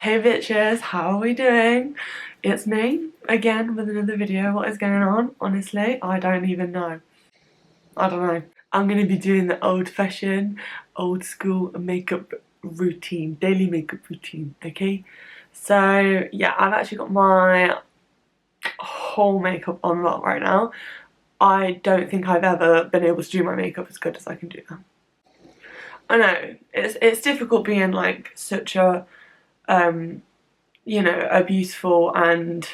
Hey bitches, how are we doing? It's me, again with another video. What is going on? Honestly, I don't even know. I don't know. I'm going to be doing the old-fashioned, old-school makeup routine, daily makeup routine, okay? So, yeah, I've actually got my whole makeup on lock right now. I don't think I've ever been able to do my makeup as good as I can do now. I know, it's difficult being like such a you know, a beautiful and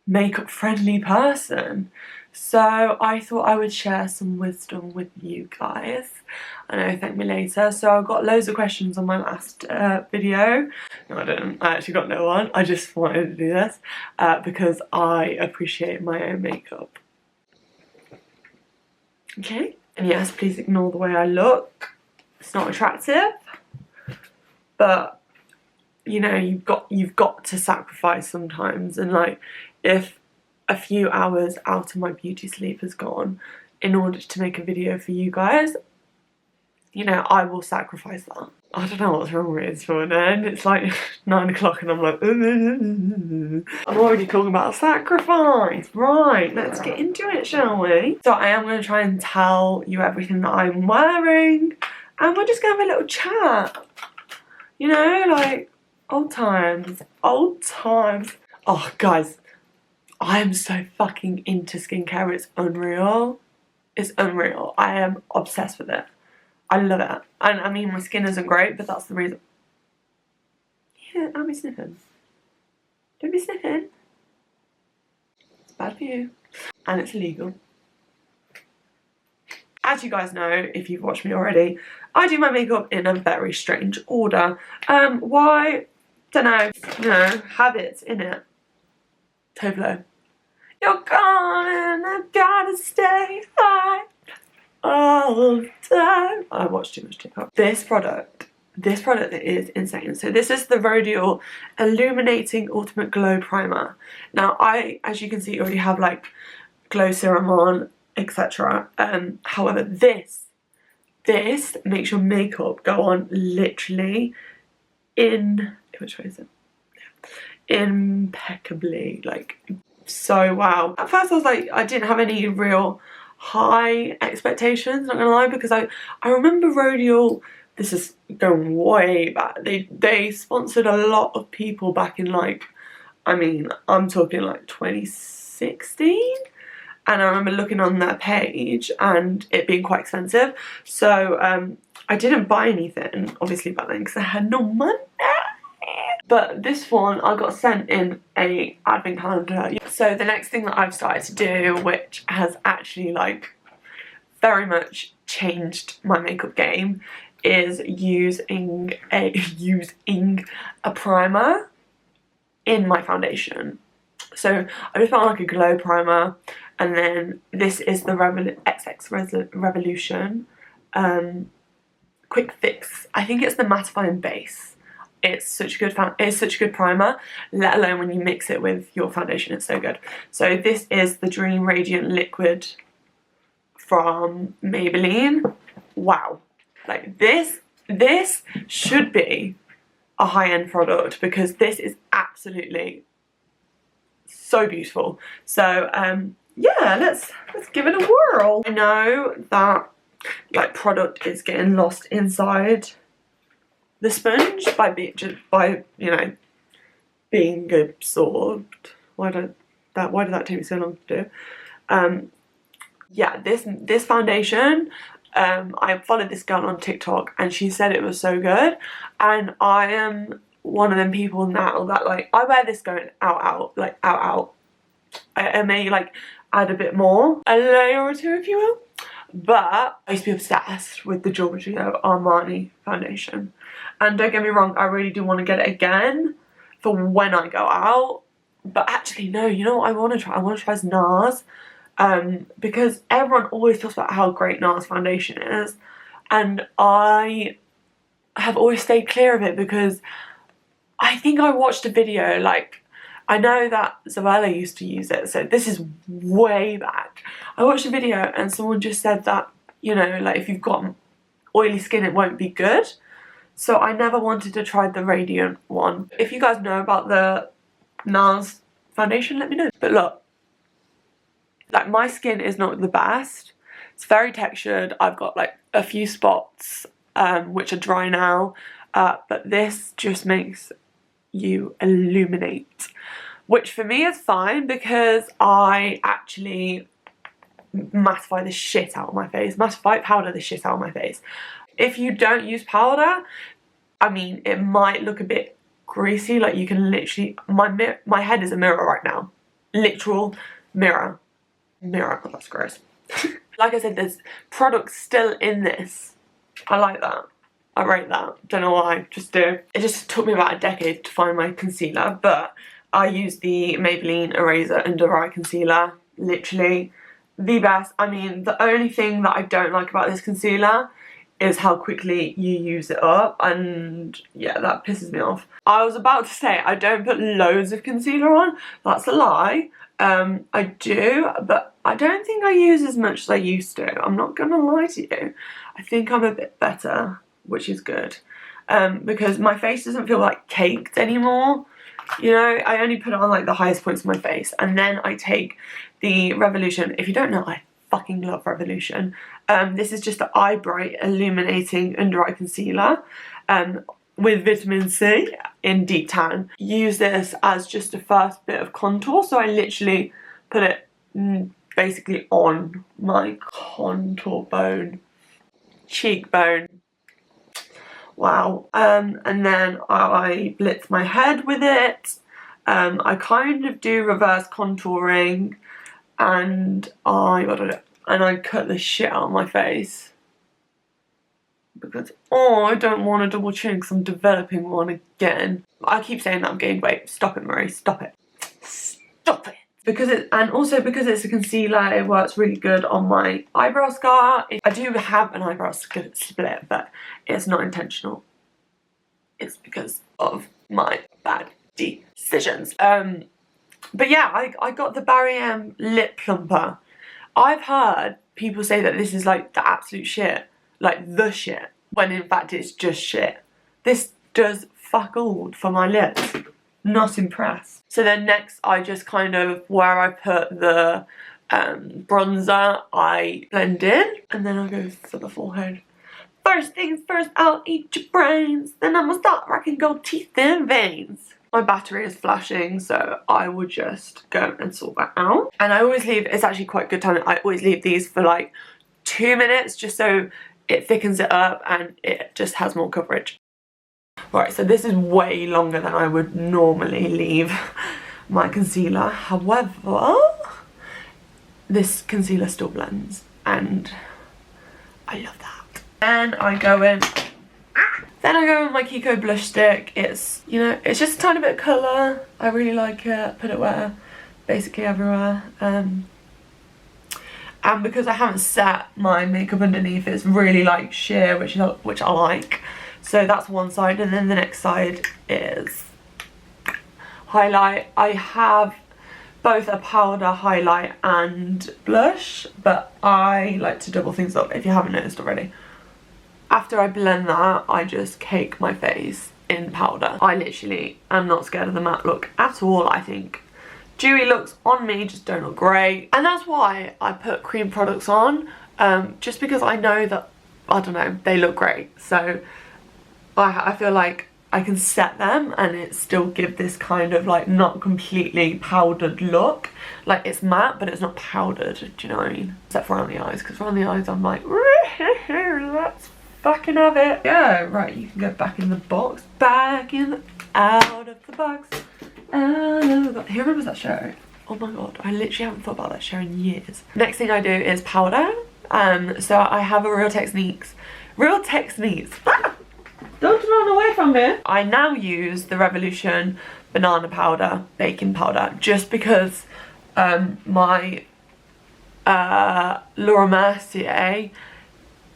makeup friendly person. So I thought I would share some wisdom with you guys. I know, thank me later. So I've got loads of questions on my last video. No, I didn't. I actually got no one. I just wanted to do this because I appreciate my own makeup. Okay, and yes, please ignore the way I look. It's not attractive, but you know, you've got to sacrifice sometimes, and like if a few hours out of my beauty sleep has gone in order to make a video for you guys, you know, I will sacrifice that. I don't know what's wrong with this morning. It's like 9 o'clock and I'm like I'm already talking about sacrifice. Right, let's get into it, shall we? So I am going to try and tell you everything that I'm wearing, and we're just going to have a little chat, you know, like old times, old times. Oh guys, I am so fucking into skincare, it's unreal. It's unreal. I am obsessed with it. I love it. And I mean, my skin isn't great, but that's the reason. Yeah, I'll be sniffing. Don't be sniffing. It's bad for you. And it's illegal. As you guys know, if you've watched me already, I do my makeup in a very strange order. Why? Don't know. You know, habits in it. Toblo. You're gone and I've gotta stay high all the time. I watch too much TikTok. This product is insane. So this is the Rodeo Illuminating Ultimate Glow Primer. Now I, as you can see, already have like glow serum on, etc. However, this makes your makeup go on literally which way is it? Impeccably, like so wow. At first I was like, I didn't have any real high expectations, not gonna lie, because I remember Rodeo, this is going way back, they sponsored a lot of people back in like, I mean, I'm talking like 2016, and I remember looking on their page and it being quite expensive. So I didn't buy anything obviously back then because I had no money. But this one I got sent in a advent calendar. So the next thing that I've started to do, which has actually like very much changed my makeup game, is using a primer in my foundation. So I just found like a glow primer, and then this is the XX Revolution Quick Fix. I think it's the mattifying base. It's such a good primer, let alone when you mix it with your foundation, it's so good. So this is the Dream Radiant Liquid from Maybelline. Wow, like this should be a high-end product because this is absolutely so beautiful. So yeah, let's give it a whirl. I know that like product is getting lost inside the sponge by you know, being absorbed. Why did that take me so long to do? Yeah, this foundation, I followed this girl on TikTok and she said it was so good, and I am one of them people now that like I wear this going out. I may like add a bit more, a layer or two if you will, but I used to be obsessed with the Giorgio Armani foundation. And don't get me wrong, I really do want to get it again for when I go out. But actually, no, you know what I want to try? I want to try Nars. Because everyone always talks about how great Nars foundation is. And I have always stayed clear of it because I think I watched a video, like, I know that Zoella used to use it, so this is way back. I watched a video and someone just said that, you know, like if you've got oily skin it won't be good. so I never wanted to try the Radiant one. If you guys know about the Nars Foundation, let me know. But look, like, my skin is not the best. It's very textured. I've got like a few spots which are dry now, but this just makes you illuminate, which for me is fine because I actually mattify the shit out of my face, powder the shit out of my face. If you don't use powder, I mean, it might look a bit greasy. Like, you can literally, my head is a mirror right now, literal mirror. Oh, that's gross. Like I said, there's products still in this. I like that. I rate that. Don't know why, just do. It just took me about a decade to find my concealer, but I use the Maybelline Eraser Under Eye Concealer. Literally the best. I mean, the only thing that I don't like about this concealer is how quickly you use it up, and yeah, that pisses me off. I was about to say I don't put loads of concealer on. That's a lie. I do, but I don't think I use as much as I used to. I'm not gonna lie to you. I think I'm a bit better, which is good, because my face doesn't feel like caked anymore. You know, I only put it on like the highest points of my face, and then I take the Revolution. If you don't know, I fucking love Revolution. This is just the Eye Bright Illuminating Under Eye Concealer with vitamin C in Deep Tan. Use this as just a first bit of contour, so I literally put it basically on my contour bone, cheekbone. Wow. And then I blitz my head with it. I kind of do reverse contouring, and I cut the shit out of my face because I don't want a double chin because I'm developing one again. I keep saying that I've gained weight. Stop it, Marie. Stop it. Stop it. Because it's a concealer, it works really good on my eyebrow scar. I do have an eyebrow split, but it's not intentional. It's because of my bad decisions. But yeah, I got the M Lip Plumper. I've heard people say that this is like the absolute shit, like the shit, when in fact it's just shit. This does fuck all for my lips. Not impressed. So then next I just kind of, where I put the bronzer, I blend in, and then I go for the forehead. First things first, I'll eat your brains, then I'ma start rocking gold teeth and veins. My battery is flashing, so I would just go and sort that out. And I always leave, it's actually quite good time, I always leave these for like 2 minutes just so it thickens it up and it just has more coverage. Right, so this is way longer than I would normally leave my concealer. However, this concealer still blends and I love that. Then I go in with my Kiko blush stick. It's, you know, it's just a tiny bit of colour. I really like it. Put it where, basically everywhere. And because I haven't set my makeup underneath, it's really like sheer, which I like. So that's one side, and then the next side is highlight. I have both a powder highlight and blush, but I like to double things up, if you haven't noticed already. After I blend that, I just cake my face in powder. I literally am not scared of the matte look at all. I think dewy looks on me just don't look great, and that's why I put cream products on, just because I know that, I don't know, they look great. So I feel like I can set them and it still give this kind of like not completely powdered look. Like, it's matte but it's not powdered, do you know what I mean? Except for around the eyes, because around the eyes I'm like, let's fucking have it. Yeah, right, you can go back in the box. Out of the box. Out of the box. Who remembers that show? Oh my god, I literally haven't thought about that show in years. Next thing I do is powder. So I have a Real Techniques. Don't run away from me. I now use the Revolution banana powder, baking powder, just because my Laura Mercier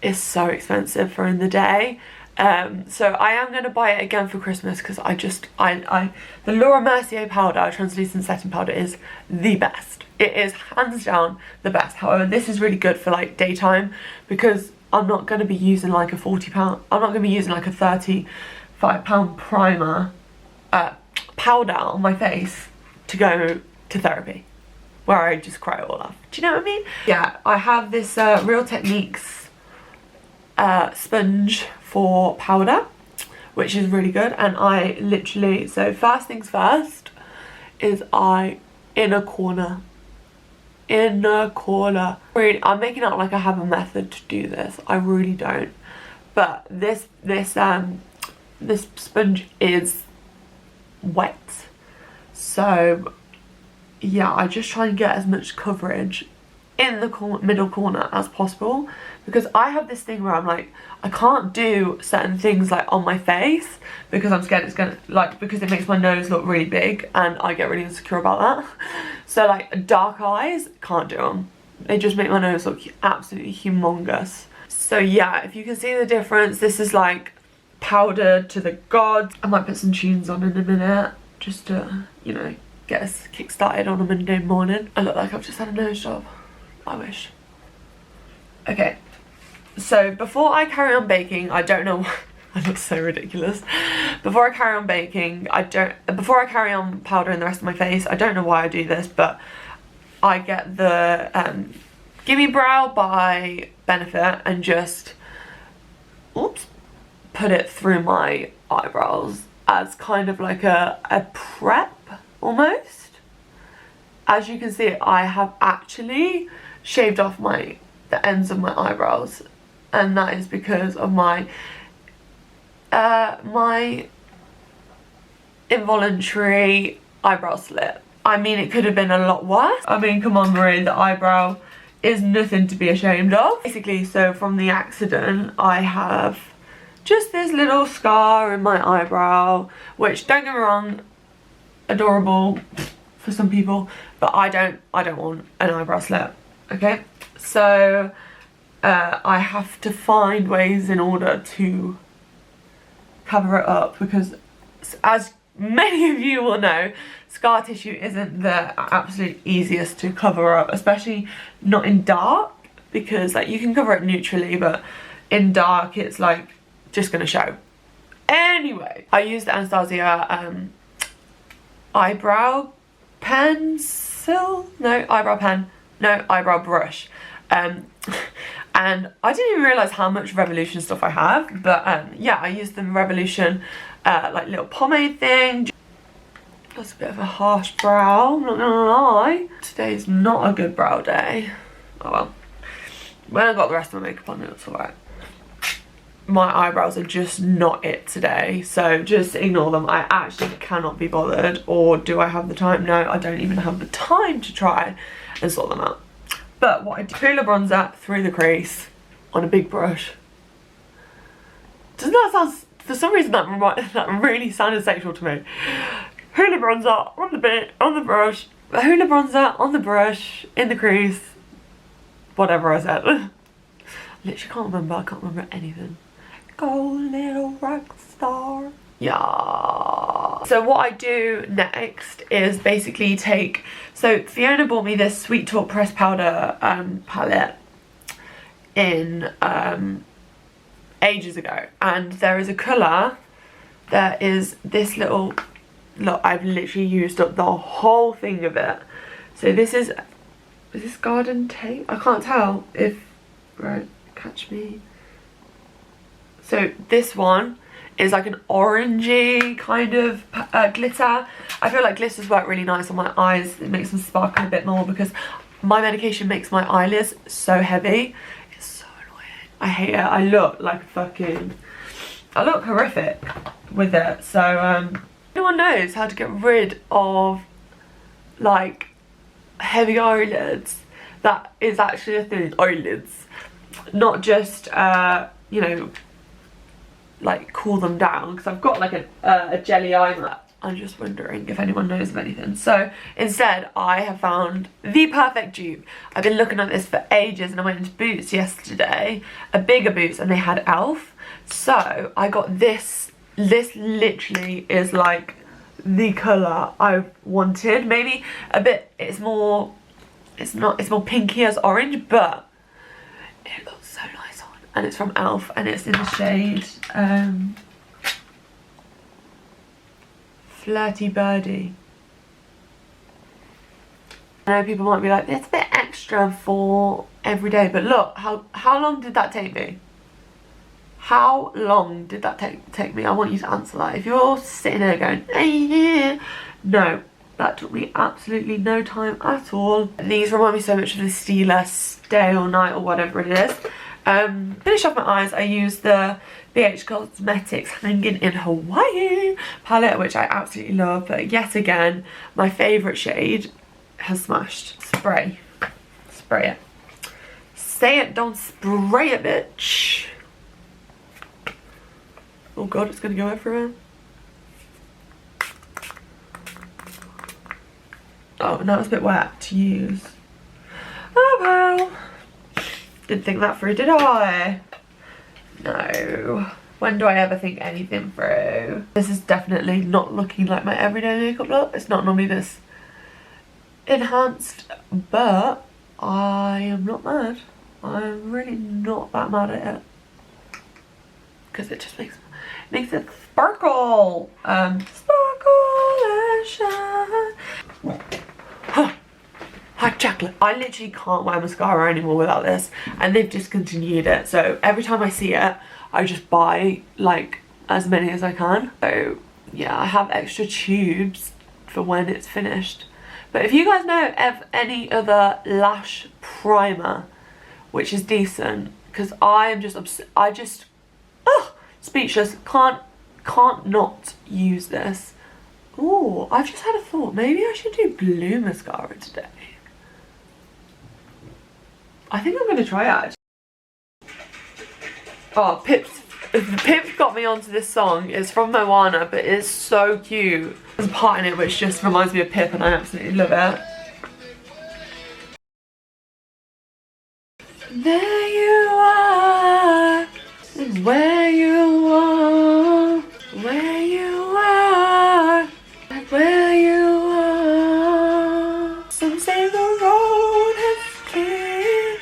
is so expensive for in the day. So I am going to buy it again for Christmas, because the Laura Mercier powder, translucent setting powder, is the best. It is hands down the best. However, this is really good for like daytime, because I'm not going to be using like a £40, I'm not going to be using like a £35 primer powder on my face to go to therapy where I just cry it all off. Do you know what I mean? Yeah, I have this Real Techniques sponge for powder, which is really good, and I literally, so first things first is inner corner. Really, I'm making out like I have a method to do this. I really don't. But this sponge is wet. So yeah, I just try and get as much coverage in the middle corner as possible, because I have this thing where I'm like, I can't do certain things like on my face because I'm scared it's gonna, like, because it makes my nose look really big and I get really insecure about that. So like dark eyes, can't do them. They just make my nose look absolutely humongous. So yeah, if you can see the difference, this is like powder to the gods. I might put some tunes on in a minute just to, you know, get us kick-started on a Monday morning. I look like I've just had a nose job. I wish. Okay, so before I carry on baking, I don't know, I look so ridiculous. Before I carry on baking, before I carry on powdering the rest of my face, I don't know why I do this, but I get the Gimme Brow by Benefit and just, oops, put it through my eyebrows as kind of like a prep almost. As you can see, I have actually shaved off the ends of my eyebrows, and that is because of my involuntary eyebrow slit. I mean, it could have been a lot worse. I mean, come on, Marie, the eyebrow is nothing to be ashamed of. Basically, so from the accident, I have just this little scar in my eyebrow, which, don't get me wrong, adorable for some people, but I don't want an eyebrow slit. Okay, so I have to find ways in order to cover it up, because as many of you will know, scar tissue isn't the absolute easiest to cover up, especially not in dark, because like you can cover it neutrally, but in dark it's like just gonna show. Anyway, I used the Anastasia eyebrow eyebrow brush, and I didn't even realise how much Revolution stuff I have, but yeah, I used the Revolution like little pomade thing. That's a bit of a harsh brow, I'm not gonna lie. Today's not a good brow day. Oh well, when I got the rest of my makeup on, it was alright. My eyebrows are just not it today, so just ignore them. I actually cannot be bothered. Or do I have the time? No, I don't even have the time to try and sort them out. But what I do, Hoola bronzer through the crease on a big brush. Doesn't that sound, for some reason that really sounded sexual to me. Hoola bronzer on the brush, Hoola bronzer on the brush, in the crease, whatever I said. Literally can't remember, I can't remember anything. Go little rock star. Yeah. So what I do next is basically take, so Fiona bought me this Sweet Talk pressed powder palette in ages ago, and there is a colour, there is this little, look, I've literally used up the whole thing of it. So this is this Garden Tape? I can't tell if, right, catch me. So this one is like an orangey kind of glitter. I feel like glitters work really nice on my eyes. It makes them sparkle a bit more because my medication makes my eyelids so heavy. It's so annoying. I hate it. I look like fucking, I look horrific with it. So anyone knows how to get rid of like heavy eyelids, that is actually a thing. Eyelids, not just you know, like cool them down, because I've got like a jelly eye mat. I'm just wondering if anyone knows of anything. So instead I have found the perfect dupe. I've been looking at this for ages, and I went into Boots yesterday, a bigger Boots, and they had e.l.f. So I got this. This literally is like the colour I've wanted. Maybe a bit, it's more pinky as orange, but it looks so nice on. and it's from Elf, and it's in the shade Flirty Birdie. I know people might be like, it's a bit extra for every day, but look, how long did that take me? How long did that take me? I want you to answer that. If you're sitting there going, hey, no, that took me absolutely no time at all. These remind me so much of the Steeless Day or Night or whatever it is. Finish off my eyes, I use the BH Cosmetics Hanging in Hawaii palette, which I absolutely love, but yet again, my favourite shade has smashed. Spray. Spray it. Say it, don't spray it, bitch. Oh god, it's gonna go everywhere. Oh, now it's a bit wet to use. Oh well. Didn't think that through, did I? No. When do I ever think anything through? This is definitely not looking like my everyday makeup look. It's not normally this enhanced, but I am not mad. I'm really not that mad at it. Because it just makes it sparkle. Sparkle and shine. Hot chocolate. I literally can't wear mascara anymore without this, and they've discontinued it. So every time I see it, I just buy like as many as I can. So yeah, I have extra tubes for when it's finished. But if you guys know of any other lash primer which is decent, because I am just speechless, can't not use this. Oh, I've just had a thought, maybe I should do blue mascara today. I think I'm going to try it. Oh, Pip's got me onto this song. It's from Moana, but it's so cute. There's a part in it which just reminds me of Pip, and I absolutely love it. There you are, where you are, where you are, where you are. Some say the road has cleared.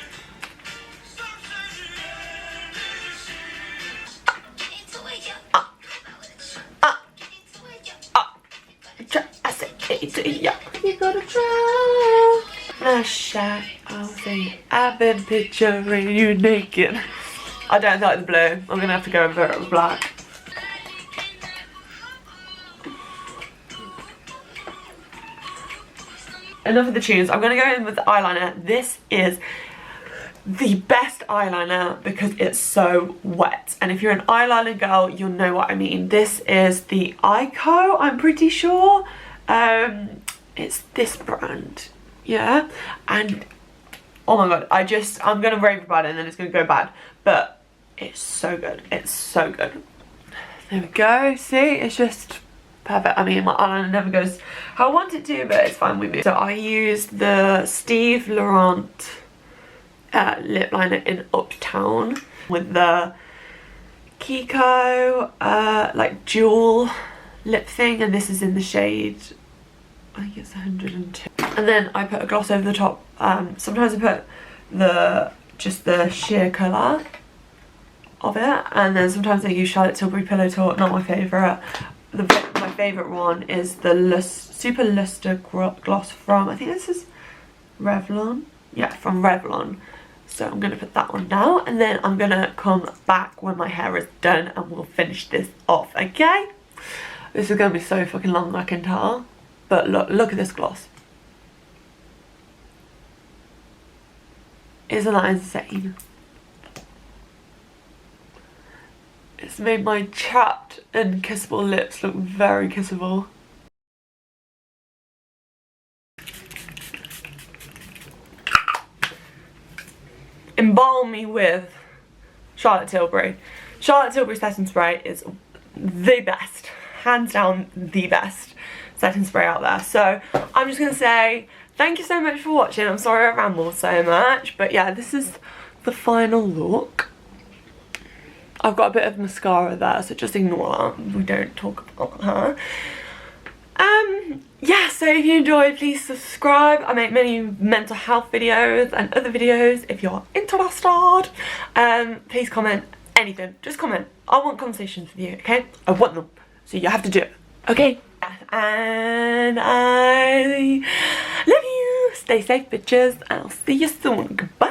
I said, yeah. You gotta try. A shot, I'll say, I've been picturing you naked. I don't like the blue. I'm gonna have to go over it with black. Enough of the tunes. I'm gonna go in with the eyeliner. This is the best eyeliner because it's so wet. And if you're an eyeliner girl, you'll know what I mean. This is the Kiko, I'm pretty sure. It's this brand. Yeah, and oh my god, I'm gonna rave about it and then it's gonna go bad, but it's so good. It's so good. There we go. See, it's just perfect. I mean, my eyeliner never goes how I want it to, but it's fine with me. So I use the Steve Laurent lip liner in Uptown with the Kiko like dual lip thing, and this is in the shade, I think it's 102. And then I put a gloss over the top. Sometimes I put just the sheer colour of it, and then sometimes I use Charlotte Tilbury Pillow Talk. Not my favourite. My favourite one is the Super Luster gloss from, I think this is Revlon. Yeah, from Revlon. So I'm going to put that on now, and then I'm going to come back when my hair is done and we'll finish this off, okay? This is going to be so fucking long, I can tell. But look at this gloss. Isn't that insane? It's made my chapped and kissable lips look very kissable. Embalm me with Charlotte Tilbury. Charlotte Tilbury setting spray is the best, hands down the best setting spray out there. So I'm just gonna say thank you so much for watching. I'm sorry I rambled so much, but yeah, this is the final look. I've got a bit of mascara there, so just ignore that. We don't talk about her. Yeah, so So if you enjoyed, please subscribe. I make many mental health videos and other videos if you're interested. Please comment anything, just comment. I want conversations with you, okay? I want them, so you have to do it, okay? And I love you. Stay safe, bitches, and I'll see you soon. Goodbye.